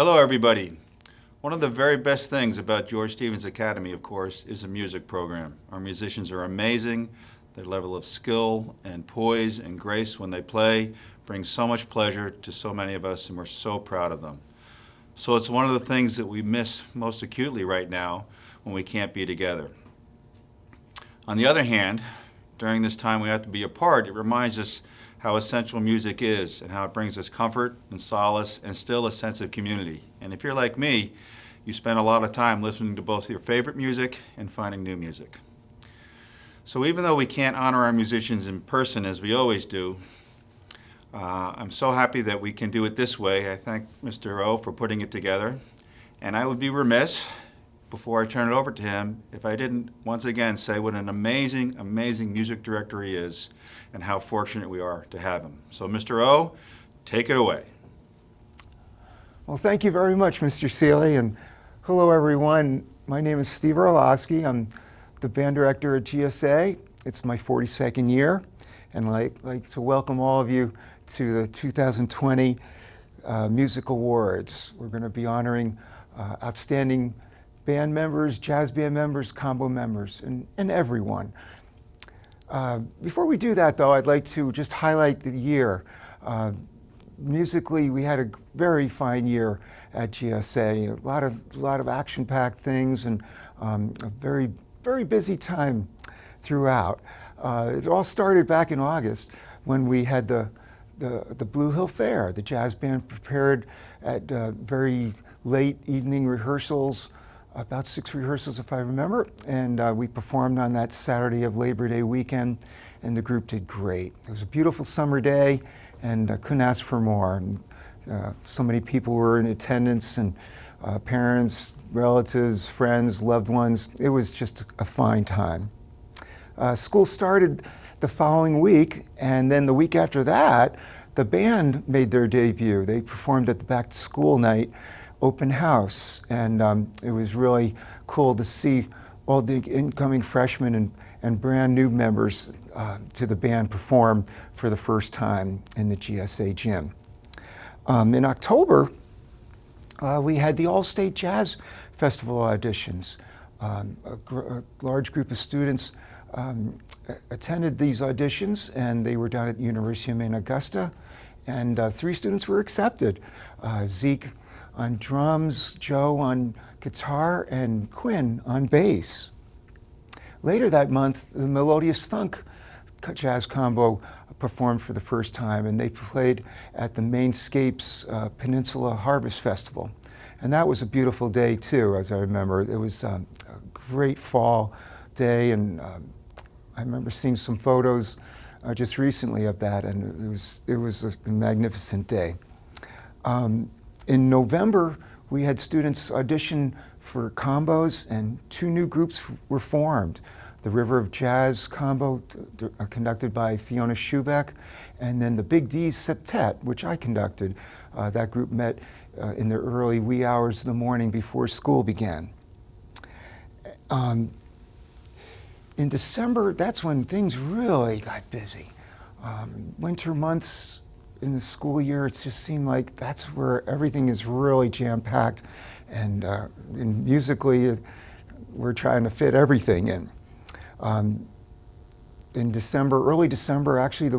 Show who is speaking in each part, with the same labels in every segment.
Speaker 1: Hello, everybody. One of the very best things about George Stevens Academy, of course, is the music program. Our musicians are amazing. Their level of skill and poise and grace when they play brings so much pleasure to so many of us, and we're so proud of them. So it's one of the things that we miss most acutely right now when we can't be together. On the other hand, during this time we have to be apart, it reminds us how essential music is and how it brings us comfort and solace and still a sense of community. And if you're like me, you spend a lot of time listening to both your favorite music and finding new music. So even though we can't honor our musicians in person as we always do, I'm so happy that we can do it this way. I thank Mr. O for putting it together. And I would be remiss, before I turn it over to him, if I didn't once again say what an amazing, amazing music director he is and how fortunate we are to have him. So Mr. O, take it away.
Speaker 2: Well, thank you very much, Mr. Seeley, and hello, everyone. My name is Steve Orlofsky. I'm the band director at GSA. It's my 42nd year, and I'd like to welcome all of you to the 2020 Music Awards. We're going to be honoring outstanding band members, jazz band members, combo members, and everyone. Before we do that, though, I'd like to just highlight the year. Musically, we had a very fine year at GSA. A lot of action-packed things, and a very, very busy time throughout. It all started back in August when we had the Blue Hill Fair. The jazz band prepared at very late evening rehearsals, about 6 rehearsals if I remember, and we performed on that Saturday of Labor Day weekend, and the group did great. It was a beautiful summer day, and I couldn't ask for more. And, so many people were in attendance, and parents, relatives, friends, loved ones. It was just a fine time. School started the following week, and then the week after that, the band made their debut. They performed at the back-to-school night open house, and it was really cool to see all the incoming freshmen and brand new members to the band perform for the first time in the GSA gym. In October, we had the All-State Jazz Festival auditions. A large group of students attended these auditions, and they were down at the University of Maine, Augusta, and 3 students were accepted. Zeke on drums, Joe on guitar, and Quinn on bass. Later that month, the Melodious Thunk jazz combo performed for the first time, and they played at the Mainscapes Peninsula Harvest Festival. And that was a beautiful day too, as I remember. It was a great fall day, and I remember seeing some photos just recently of that, and it was a magnificent day. In November, we had students audition for combos, and 2 new groups were formed. The River of Jazz combo, conducted by Fiona Schubeck, and then the Big D's Septet, which I conducted. That group met in the early wee hours of the morning before school began. In December, that's when things really got busy. Winter months in the school year, it just seemed like that's where everything is really jam-packed, and musically, we're trying to fit everything in. In December, early December, actually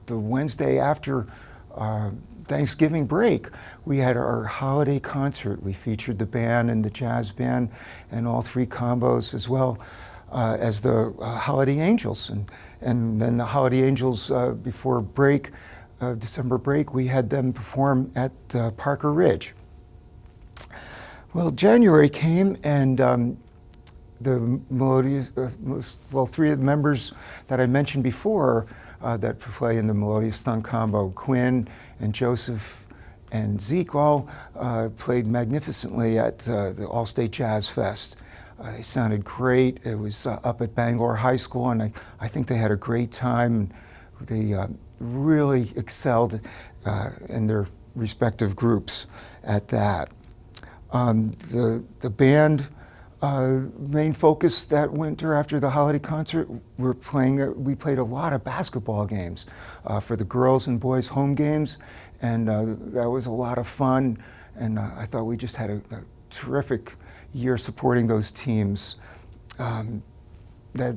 Speaker 2: the Wednesday after Thanksgiving break, we had our holiday concert. We featured the band and the jazz band and all 3 combos, as well as the Holiday Angels. And then the Holiday Angels, before break, December break, we had them perform at Parker Ridge. Well, January came, and the Melodious, 3 of the members that I mentioned before that play in the Melodious Thunk combo, Quinn and Joseph and Zeke, all played magnificently at the All-State Jazz Fest. They sounded great. It was up at Bangor High School, and I think they had a great time. They really excelled in their respective groups at that. The band main focus that winter after the holiday concert, we played a lot of basketball games for the girls and boys home games, and that was a lot of fun. and I thought we just had a terrific year supporting those teams. That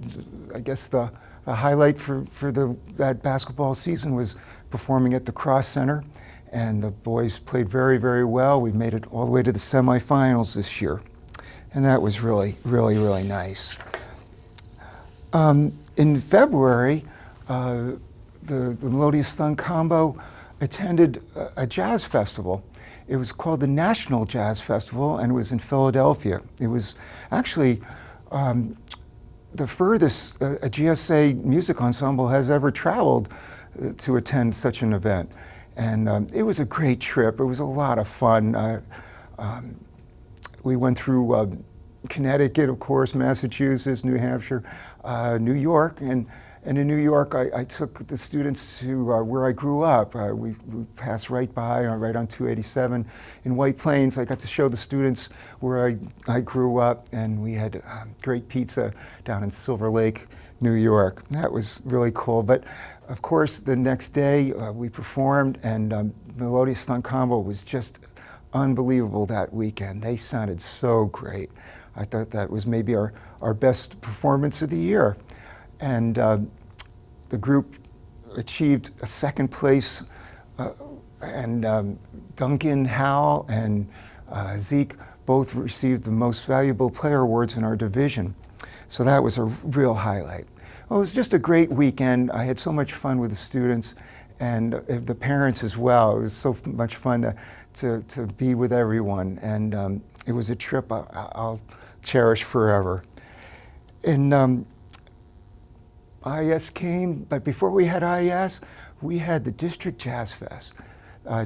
Speaker 2: I guess the highlight for that basketball season was performing at the Cross Center, and the boys played very, very well. We made it all the way to the semifinals this year, and that was really, really, really nice. In February, the Melodious Thumb Combo attended a jazz festival. It was called the National Jazz Festival, and it was in Philadelphia. It was actually the furthest a GSA music ensemble has ever traveled to attend such an event. And it was a great trip. It was a lot of fun. We went through Connecticut, of course, Massachusetts, New Hampshire, New York, and in New York, I took the students to where I grew up. We passed right by, right on 287 in White Plains. I got to show the students where I grew up, and we had great pizza down in Silver Lake, New York. That was really cool. But of course, the next day we performed, and Melodious Thumb Combo was just unbelievable that weekend. They sounded so great. I thought that was maybe our best performance of the year. And the group achieved a second place, and Duncan, Hal, and Zeke both received the most valuable player awards in our division. So that was a real highlight. Well, it was just a great weekend. I had so much fun with the students and the parents as well. It was so much fun to be with everyone, and it was a trip I'll cherish forever. And IES came, but before we had IES, we had the District Jazz Fest.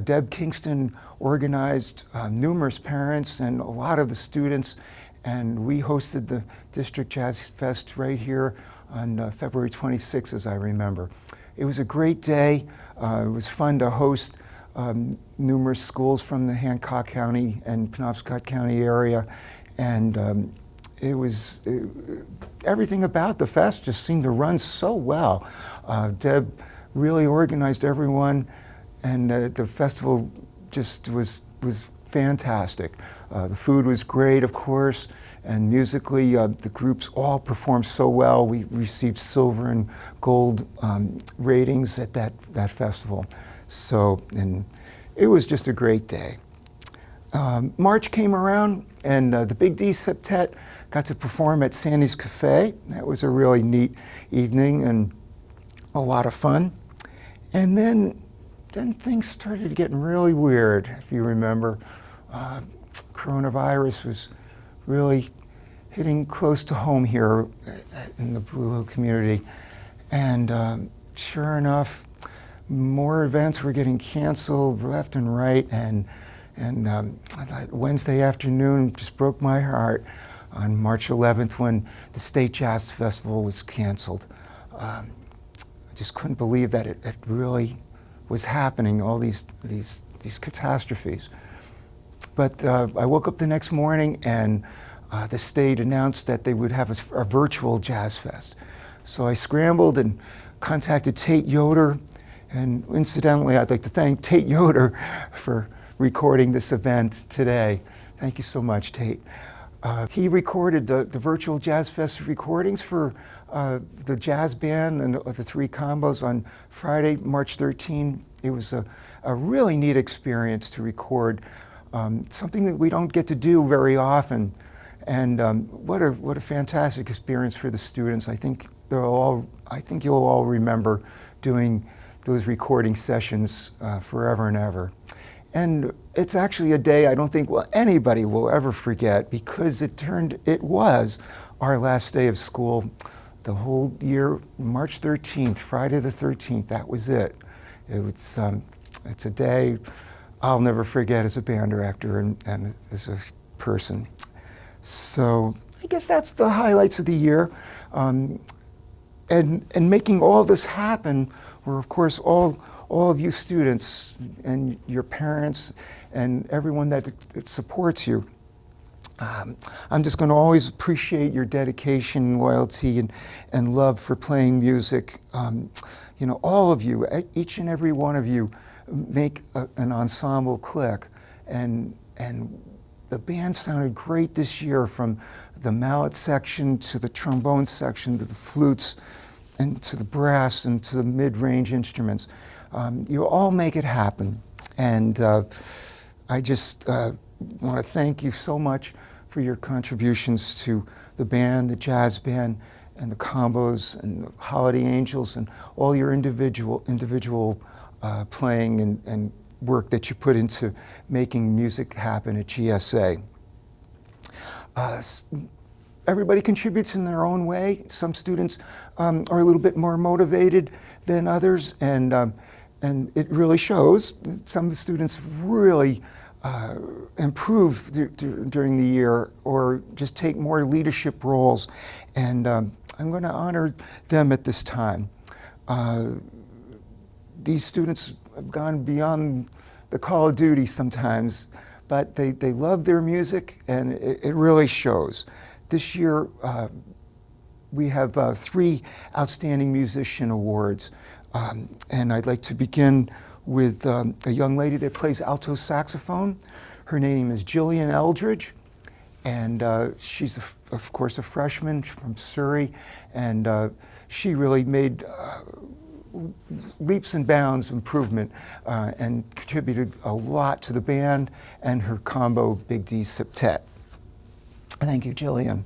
Speaker 2: Deb Kingston organized numerous parents and a lot of the students, and we hosted the District Jazz Fest right here on February 26th, as I remember. It was a great day. It was fun to host numerous schools from the Hancock County and Penobscot County area, and everything about the fest just seemed to run so well. Deb really organized everyone, and the festival just was fantastic. The food was great, of course, and musically the groups all performed so well. We received silver and gold ratings at that festival. So, and it was just a great day. March came around, and the Big D Septet got to perform at Sandy's Cafe. That was a really neat evening and a lot of fun. And then things started getting really weird, if you remember. Coronavirus was really hitting close to home here in the Blue Hill community. And sure enough, more events were getting canceled left and right, and Wednesday afternoon just broke my heart on March 11th when the State Jazz Festival was canceled. I just couldn't believe that it really was happening, all these catastrophes. But I woke up the next morning, and the state announced that they would have a virtual jazz fest. So I scrambled and contacted Tate Yoder, and incidentally, I'd like to thank Tate Yoder for recording this event today. Thank you so much, Tate. He recorded the virtual Jazz Fest recordings for the jazz band and the three combos on Friday, March 13. It was a really neat experience to record, something that we don't get to do very often. And what a fantastic experience for the students. I think you'll all remember doing those recording sessions forever and ever. And it's actually a day I don't think anybody will ever forget, because it was our last day of school the whole year, March 13th, Friday the 13th, that was it. It's a day I'll never forget as a band director and as a person. So I guess that's the highlights of the year. And making all this happen were, of course, all of you students and your parents and everyone that supports you. I'm just going to always appreciate your dedication, loyalty, and love for playing music. All of you, each and every one of you, make an ensemble click, and and the band sounded great this year, from the mallet section to the trombone section to the flutes and to the brass and to the mid-range instruments. You all make it happen. And I just want to thank you so much for your contributions to the band, the jazz band, and the combos, and the Holiday Angels, and all your individual playing and work that you put into making music happen at GSA. Everybody contributes in their own way. Some students are a little bit more motivated than others, and it really shows. Some of the students really improve during the year, or just take more leadership roles, and I'm going to honor them at this time. These students have gone beyond the call of duty sometimes, but they love their music, and it really shows. This year, we have 3 Outstanding Musician Awards, and I'd like to begin with a young lady that plays alto saxophone. Her name is Gillian Eldridge, and she's, of course, a freshman from Surrey, and she really made leaps and bounds improvement and contributed a lot to the band and her combo Big D septet. Thank you, Gillian.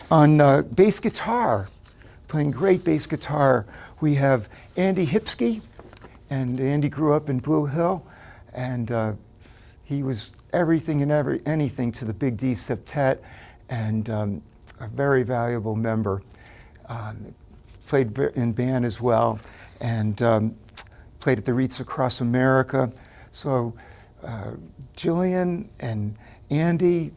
Speaker 2: On bass guitar, playing great bass guitar, we have Andy Hipsky, and Andy grew up in Blue Hill, and he was everything and anything to the Big D septet, and a very valuable member. Played in band as well, and played at the Reeds across America. So Gillian and Andy,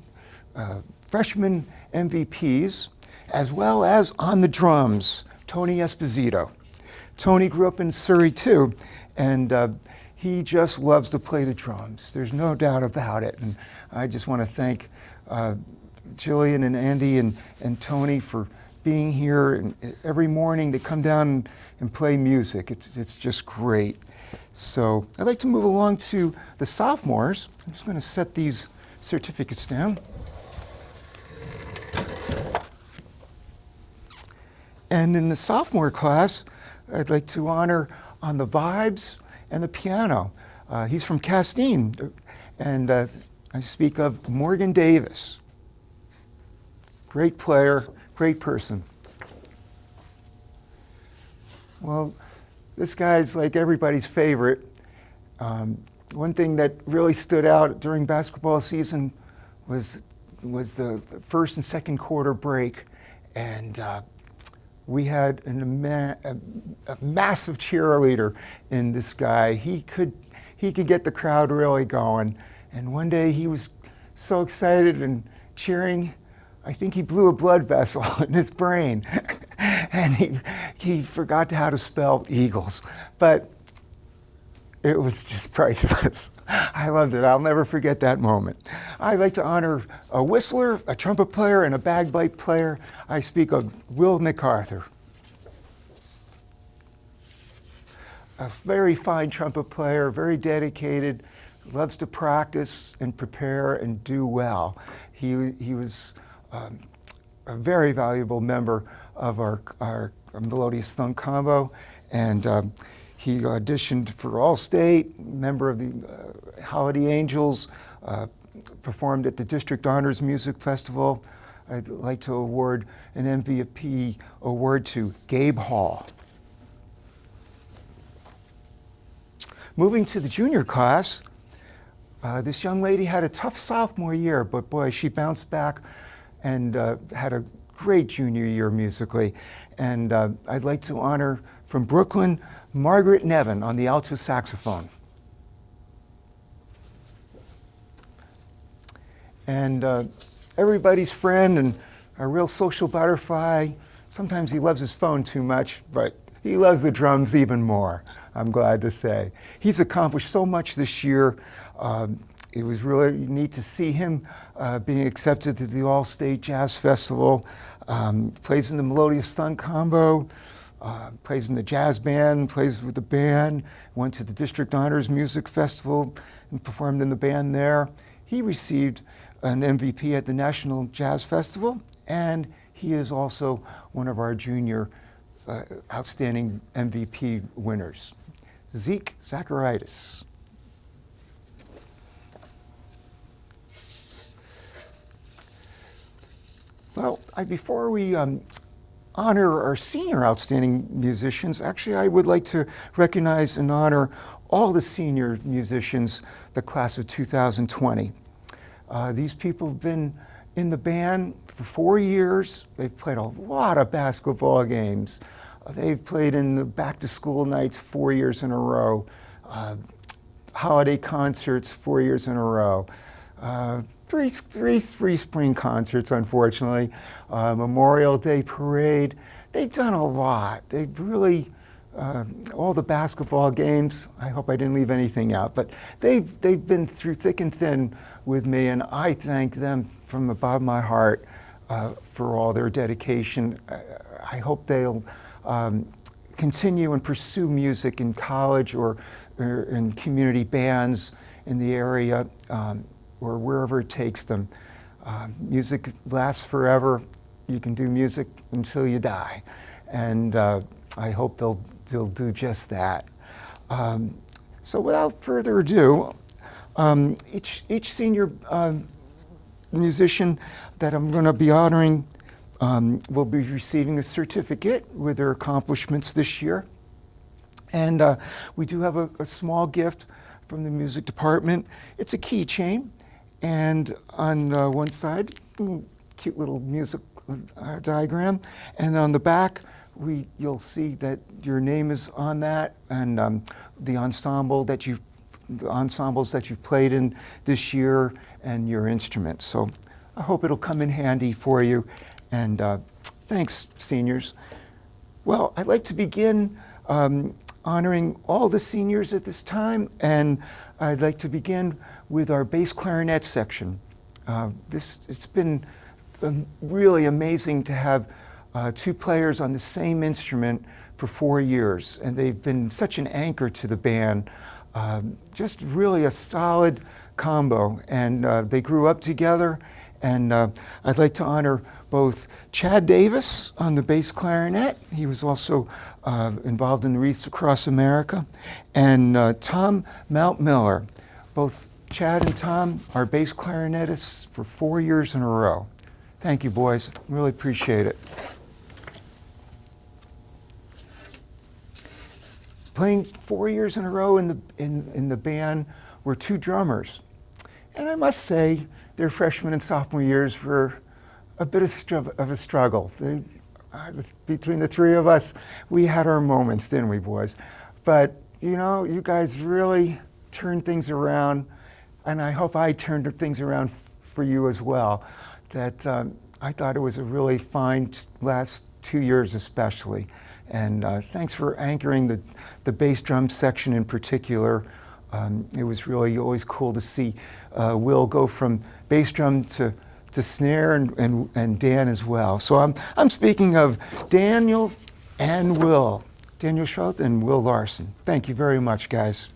Speaker 2: freshman MVPs, as well as on the drums, Tony Esposito. Tony grew up in Surrey too, and he just loves to play the drums. There's no doubt about it. And I just want to thank Gillian and Andy and Tony for being here. And every morning they come down and play music. It's just great. So I'd like to move along to the sophomores. I'm just going to set these certificates down. And in the sophomore class, I'd like to honor on the vibes and the piano. He's from Castine, and I speak of Morgan Davis. Great player, great person. Well, this guy's like everybody's favorite. One thing that really stood out during basketball season was the first and second quarter break, and we had a massive cheerleader in this guy. He could get the crowd really going. And one day he was so excited and cheering, I think he blew a blood vessel in his brain, and he forgot how to spell Eagles. But it was just priceless. I loved it. I'll never forget that moment. I'd like to honor a whistler, a trumpet player, and a bagpipe player. I speak of Will MacArthur. A very fine trumpet player, very dedicated, loves to practice and prepare and do well. He was a very valuable member of our Melodious Thumb combo, and he auditioned for Allstate, member of the Holiday Angels, performed at the District Honors Music Festival. I'd like to award an MVP award to Gabe Hall. Moving to the junior class, this young lady had a tough sophomore year, but boy, she bounced back and had a great junior year musically. And I'd like to honor from Brooklyn, Margaret Nevin on the alto saxophone. And everybody's friend and a real social butterfly. Sometimes he loves his phone too much, but he loves the drums even more, I'm glad to say. He's accomplished so much this year. It was really neat to see him being accepted to the All-State Jazz Festival. Plays in the Melodious Thumb combo, plays in the jazz band, plays with the band, went to the District Honors Music Festival and performed in the band there. He received an MVP at the National Jazz Festival, and he is also one of our junior outstanding MVP winners. Zeke Zacharias. Well, before we honor our senior outstanding musicians, actually I would like to recognize and honor all the senior musicians, the class of 2020. These people have been in the band for 4 years. They've played a lot of basketball games. They've played in the back-to-school nights 4 years in a row, holiday concerts 4 years in a row, three spring concerts, unfortunately, Memorial Day parade. They've done a lot. They've really, all the basketball games, I hope I didn't leave anything out, but they've been through thick and thin with me, and I thank them from the bottom of my heart for all their dedication. I hope they'll continue and pursue music in college or in community bands in the area or wherever it takes them. Music lasts forever. You can do music until you die. And I hope they'll do just that. So without further ado, each senior musician that I'm going to be honoring will be receiving a certificate with their accomplishments this year. And we do have a small gift from the music department. It's a keychain, and on one side, cute little music diagram, and on the back, you'll see that your name is on that, and the ensembles that you've played in this year, and your instruments. So I hope it'll come in handy for you. And thanks, seniors. Well, I'd like to begin honoring all the seniors at this time, and I'd like to begin with our bass clarinet section. It's been really amazing to have two players on the same instrument for 4 years, and they've been such an anchor to the band. Just really a solid combo, and they grew up together. And I'd like to honor both Chad Davis on the bass clarinet. He was also involved in the Wreaths Across America. And Tom Mount Miller. Both Chad and Tom are bass clarinetists for 4 years in a row. Thank you, boys. Really appreciate it. Playing 4 years in a row in the band were two drummers. And I must say, their freshman and sophomore years were a bit of a struggle. Between the three of us, we had our moments, didn't we, boys? But, you know, you guys really turned things around, and I hope I turned things around for you as well. That I thought it was a really fine last 2 years especially. And thanks for anchoring the bass drum section in particular. It was really always cool to see Will go from bass drum to snare, and Dan as well. So I'm speaking of Daniel and Will, Daniel Schultz and Will Larson. Thank you very much, guys.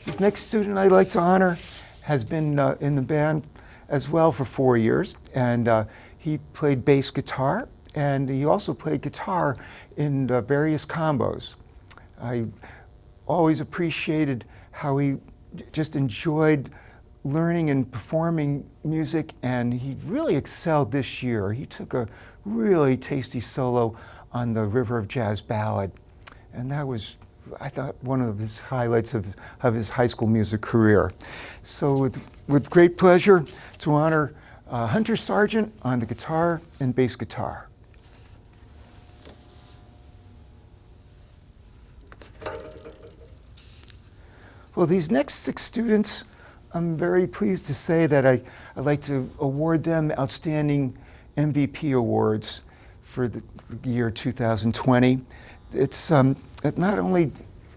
Speaker 2: This next student I'd like to honor has been in the band as well for 4 years, and he played bass guitar. And he also played guitar in various combos. I always appreciated how he just enjoyed learning and performing music, and he really excelled this year. He took a really tasty solo on the River of Jazz ballad, and that was, I thought, one of his highlights of his high school music career. So with great pleasure to honor Hunter Sargent on the guitar and bass guitar. Well, these next 6 students, I'm very pleased to say that I'd like to award them outstanding MVP awards for the year 2020. It's not only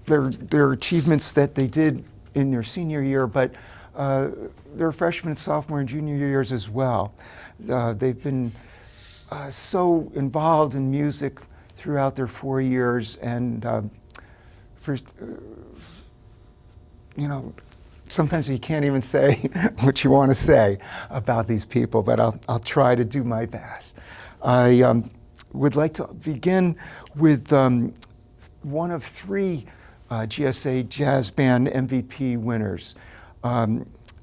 Speaker 2: their achievements that they did in their senior year, but their freshman, sophomore, and junior years as well. They've been so involved in music throughout their 4 years, and sometimes you can't even say what you want to say about these people, but I'll try to do my best. I would like to begin with one of 3 GSA Jazz Band MVP winners.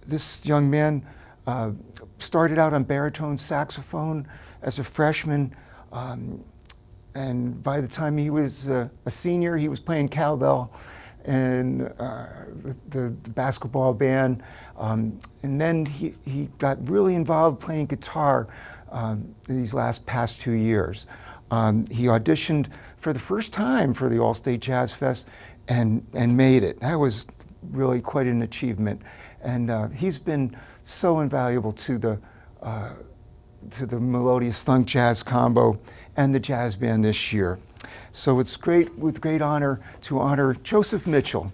Speaker 2: This young man started out on baritone saxophone as a freshman, and by the time he was a senior, he was playing cowbell in the basketball band. And then he got really involved playing guitar these past 2 years. He auditioned for the first time for the All-State Jazz Fest and made it. That was really quite an achievement. And he's been so invaluable to the Melodious Thunk Jazz Combo and the jazz band this year. So it's with great honor to honor Joseph Mitchell.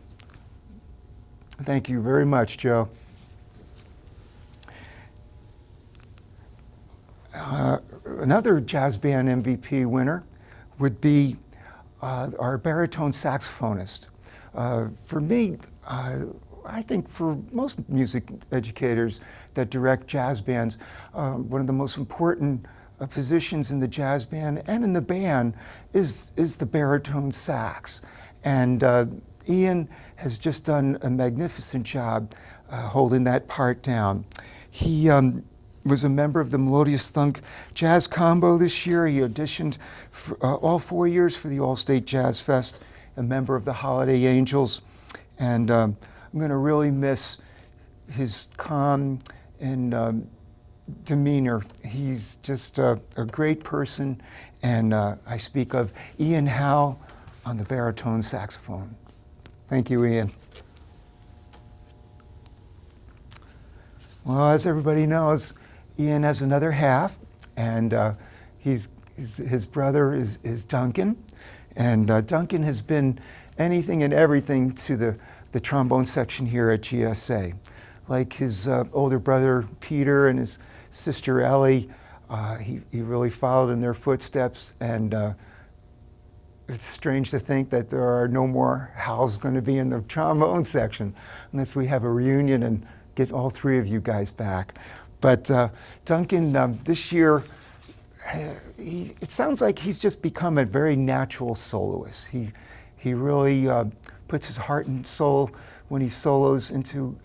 Speaker 2: Thank you very much, Joe. Another jazz band MVP winner would be our baritone saxophonist. For me, I think for most music educators that direct jazz bands, one of the most important positions in the jazz band and in the band is the baritone sax. And Ian has just done a magnificent job holding that part down. He was a member of the Melodious Thunk Jazz Combo this year. He auditioned for, all 4 years for the All-State Jazz Fest, a member of the Holiday Angels. And I'm going to really miss his calm and demeanor. He's just a great person, and I speak of Ian Howe on the baritone saxophone. Thank you, Ian. Well, as everybody knows, Ian has another half, and his brother is Duncan, and Duncan has been anything and everything to the trombone section here at GSA. Like his older brother Peter and his sister Ellie, he really followed in their footsteps, and it's strange to think that there are no more Howes going to be in the trombone section unless we have a reunion and get all 3 of you guys back. But Duncan, this year, it sounds like he's just become a very natural soloist. He really puts his heart and soul when he solos into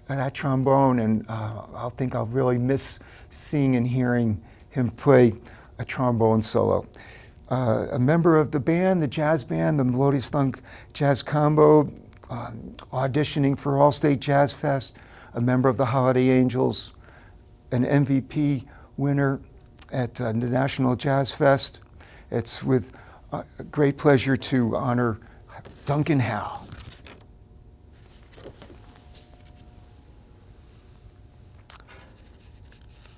Speaker 2: that trombone, and I'll really miss seeing and hearing him play a trombone solo. A member of the band, the jazz band, the Melodious Thunk Jazz Combo, auditioning for All-State Jazz Fest, a member of the Holiday Angels, an MVP winner at the National Jazz Fest. It's with great pleasure to honor Duncan Howe.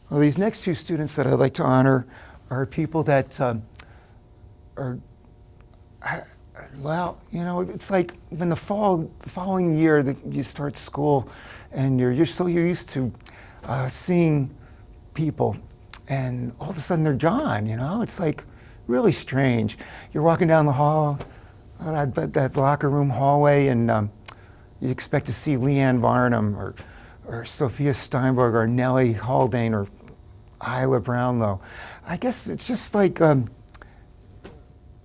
Speaker 2: Well, these next 2 students that I'd like to honor are people that it's like when the following year that you start school, and you're so used to seeing people, and all of a sudden they're gone. It's like really strange. You're walking down the hall, that locker room hallway, and you expect to see Leanne Varnum or Sophia Steinberg or Nellie Haldane or Isla Brownlow. I guess it's just like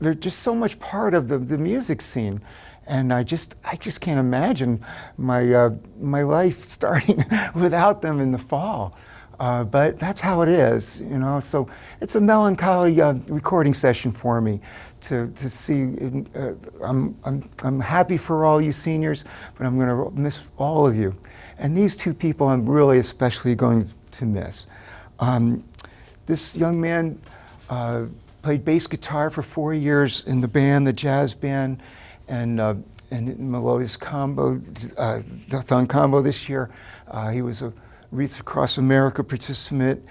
Speaker 2: they're just so much part of the music scene, and I just can't imagine my life starting without them in the fall. But that's how it is, So it's a melancholy recording session for me to see. I'm happy for all you seniors, but I'm going to miss all of you. And these 2 people I'm really especially going to miss. This young man played bass guitar for 4 years in the band, the jazz band, and Melodious Combo, the Thunk Combo this year. He was a Wreaths Across America participant.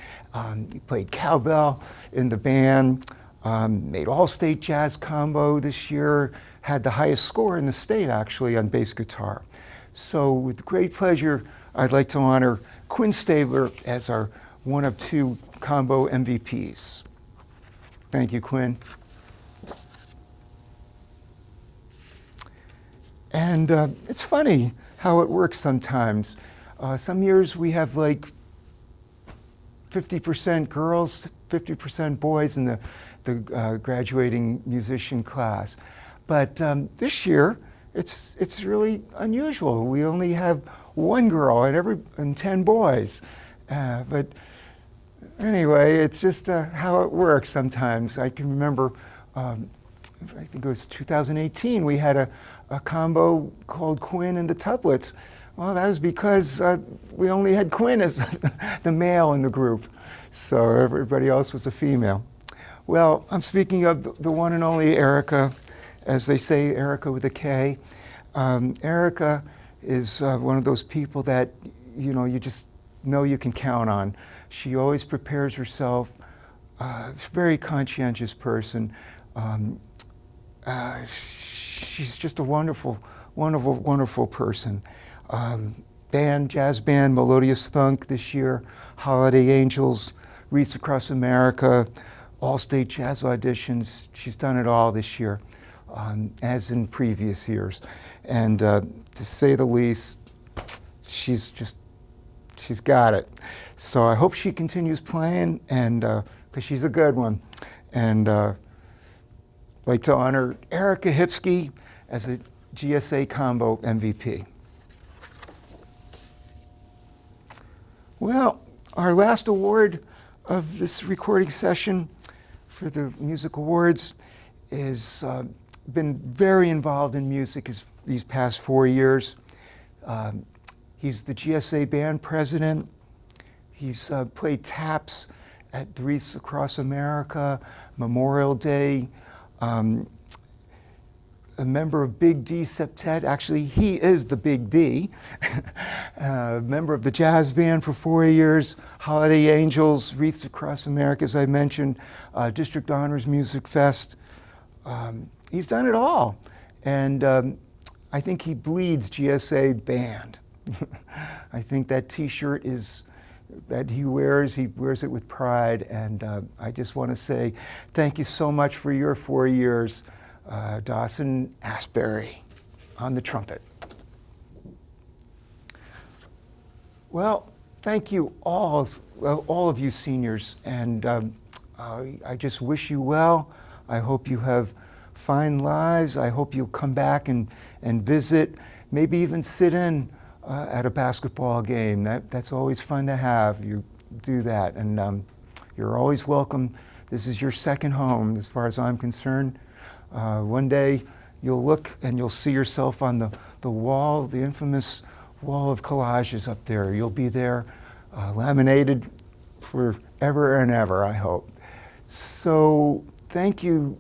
Speaker 2: He played cowbell in the band, made All-State Jazz Combo this year, had the highest score in the state actually on bass guitar. So with great pleasure, I'd like to honor Quinn Stabler as our one of 2 combo MVPs. Thank you, Quinn. And it's funny how it works sometimes. Some years we have like 50% girls, 50% boys in the graduating musician class. But this year, it's really unusual. We only have one girl and 10 boys. But anyway, it's just how it works sometimes. I can remember, I think it was 2018, we had a combo called Quinn and the Tuplets. Well, that was because we only had Quinn as the male in the group, so everybody else was a female. Well, I'm speaking of the one and only Erica, as they say, Erica with a K. Erica is one of those people that, you know, you just know you can count on. She always prepares herself, very conscientious person. She's just a wonderful, wonderful, wonderful person. Jazz band, Melodious Thunk this year, Holiday Angels, Wreaths Across America, All-State Jazz Auditions. She's done it all this year, as in previous years. And to say the least, she's got it. So I hope she continues playing, and because she's a good one. And I'd like to honor Erica Hipsky as a GSA Combo MVP. Well, our last award of this recording session for the Music Awards is been very involved in music these past 4 years. He's the GSA band president. He's played taps at Wreaths Across America, Memorial Day, a member of Big D Septet. Actually, he is the Big D. Member of the jazz band for 4 years, Holiday Angels, Wreaths Across America, as I mentioned, District Honors Music Fest. He's done it all. And I think he bleeds GSA band. I think that T-shirt that he wears it with pride. And I just want to say thank you so much for your 4 years. Dawson Asbury on the trumpet. Well, thank you all of you seniors, and I just wish you well. I hope you have fine lives. I hope you'll come back and visit, maybe even sit in at a basketball game. That's always fun to have. You do that, and you're always welcome. This is your second home, as far as I'm concerned. One day you'll look and you'll see yourself on the wall, the infamous wall of collages up there. You'll be there, laminated forever and ever, I hope. So thank you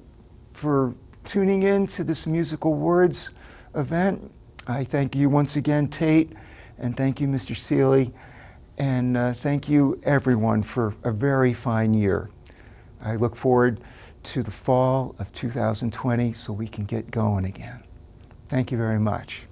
Speaker 2: for tuning in to this Music Awards event. I thank you once again, Tate, and thank you, Mr. Seeley, and thank you, everyone, for a very fine year. I look forward to the fall of 2020 so we can get going again. Thank you very much.